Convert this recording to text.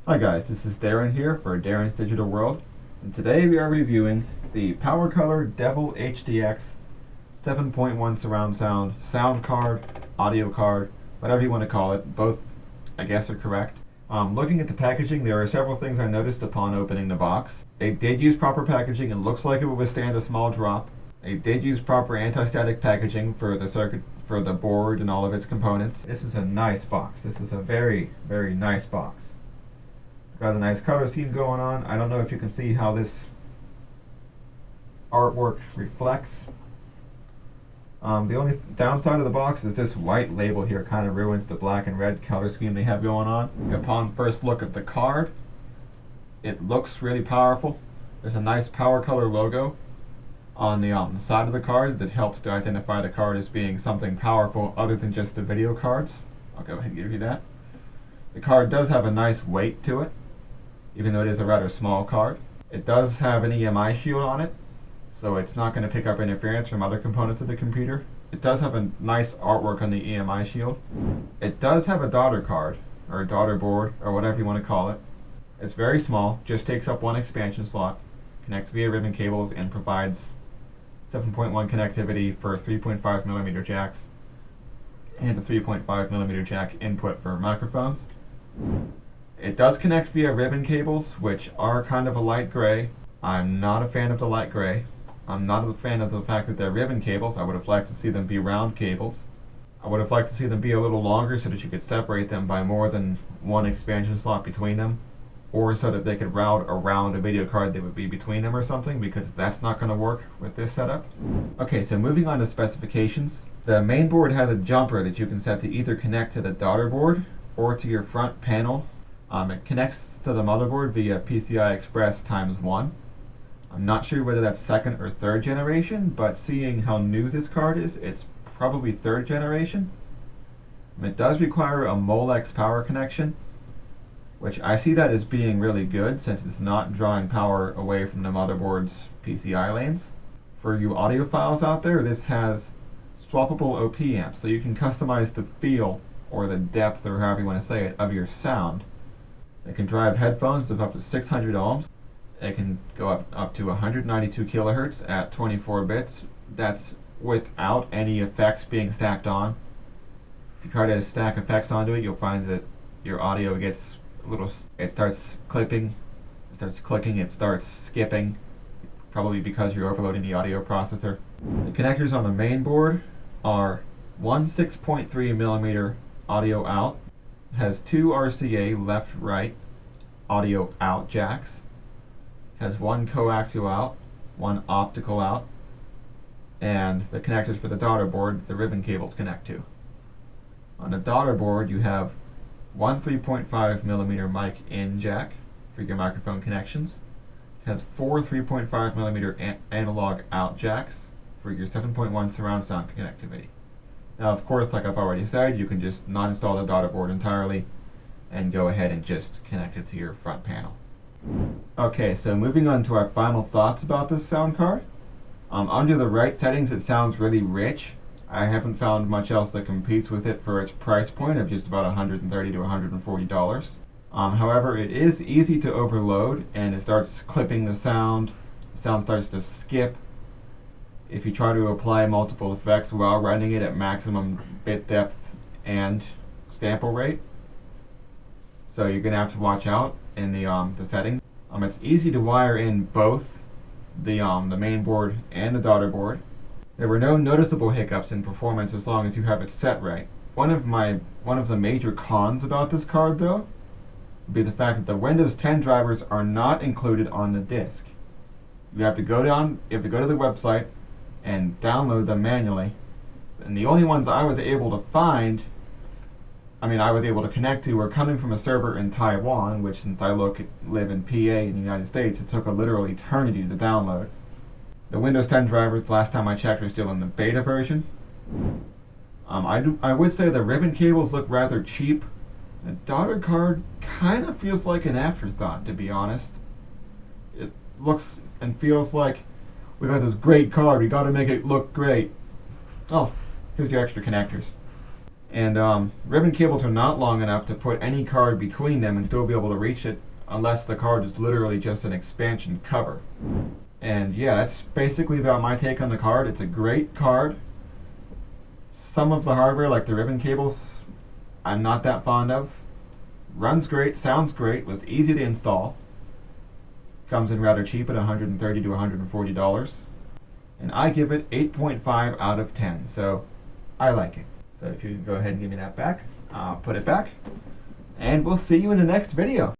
Hi guys, this is Darren here for Darren's Digital World, and today we are reviewing the PowerColor Devil HDX 7.1 surround sound card, audio card, whatever you want to call it. Both, I guess, are correct. Looking at the packaging, there are several things I noticed upon opening the box. They did use proper packaging. It looks like it will withstand a small drop. They did use proper anti-static packaging for the circuit, for the board and all of its components. This is a nice box. This is a very, very nice box. Got a nice color scheme going on. I don't know if you can see how this artwork reflects. The only downside of the box is this white label here kind of ruins the black and red color scheme they have going on. Upon first look at the card, it looks really powerful. There's a nice PowerColor logo on the side of the card that helps to identify the card as being something powerful other than just the video cards. I'll go ahead and give you that. The card does have a nice weight to it, even though it is a rather small card. It does have an EMI shield on it, so it's not going to pick up interference from other components of the computer. It does have a nice artwork on the EMI shield. It does have a daughter card, or a daughter board, or whatever you want to call it. It's very small, just takes up one expansion slot, connects via ribbon cables, and provides 7.1 connectivity for 3.5mm jacks and a 3.5mm jack input for microphones. It does connect via ribbon cables, which are kind of a light gray. I'm not a fan of the light gray. I'm not a fan of the fact that they're ribbon cables. I would have liked to see them be round cables. I would have liked to see them be a little longer so that you could separate them by more than one expansion slot between them, or so that they could route around a video card that would be between them or something, because that's not going to work with this setup. Okay, so moving on to specifications. The main board has a jumper that you can set to either connect to the daughter board or to your front panel. It connects to the motherboard via PCI Express ×1. I'm not sure whether that's second or third generation, but seeing how new this card is, it's probably third generation. It does require a Molex power connection, which I see that as being really good since it's not drawing power away from the motherboard's PCI lanes. For you audiophiles out there, this has swappable OP amps, so you can customize the feel or the depth, or however you want to say it, of your sound. It can drive headphones of up to 600 ohms. It can go up to 192 kilohertz at 24 bits. That's without any effects being stacked on. If you try to stack effects onto it, you'll find that your audio gets a little, it starts clipping, it starts clicking, it starts skipping, probably because you're overloading the audio processor. The connectors on the main board are one 6.3mm audio out, has two RCA left-right audio out jacks, has one coaxial out, one optical out, and the connectors for the daughter board the ribbon cables connect to. On the daughter board you have one 3.5mm mic in jack for your microphone connections. It has four 3.5mm analog out jacks for your 7.1 surround sound connectivity. Now, of course, like I've already said, you can just not install the daughter board entirely and go ahead and just connect it to your front panel. Okay, so moving on to our final thoughts about this sound card. Under the right settings, it sounds really rich. I haven't found much else that competes with it for its price point of just about $130 to $140. However, it is easy to overload, and it starts clipping the sound starts to skip if you try to apply multiple effects while running it at maximum bit depth and sample rate. So you're going to have to watch out in the settings. It's easy to wire in both the main board and the daughter board. There were no noticeable hiccups in performance as long as you have it set right. One of the major cons about this card, though, would be the fact that the Windows 10 drivers are not included on the disk. You have to go to the website and download them manually. And the only ones I was able to find, I was able to connect to, were coming from a server in Taiwan, which, since I live in PA in the United States, it took a literal eternity to download. The Windows 10 drivers, last time I checked, are still in the beta version. I would say the ribbon cables look rather cheap. The daughter card kind of feels like an afterthought, to be honest. It looks and feels like, we got this great card, we got to make it look great. Oh, here's your extra connectors. And ribbon cables are not long enough to put any card between them and still be able to reach it unless the card is literally just an expansion cover. And yeah, that's basically about my take on the card. It's a great card. Some of the hardware, like the ribbon cables, I'm not that fond of. Runs great, sounds great, was easy to install. Comes in rather cheap at $130 to $140. And I give it 8.5 out of 10, so I like it. So if you go ahead and give me that back, I'll put it back. And we'll see you in the next video.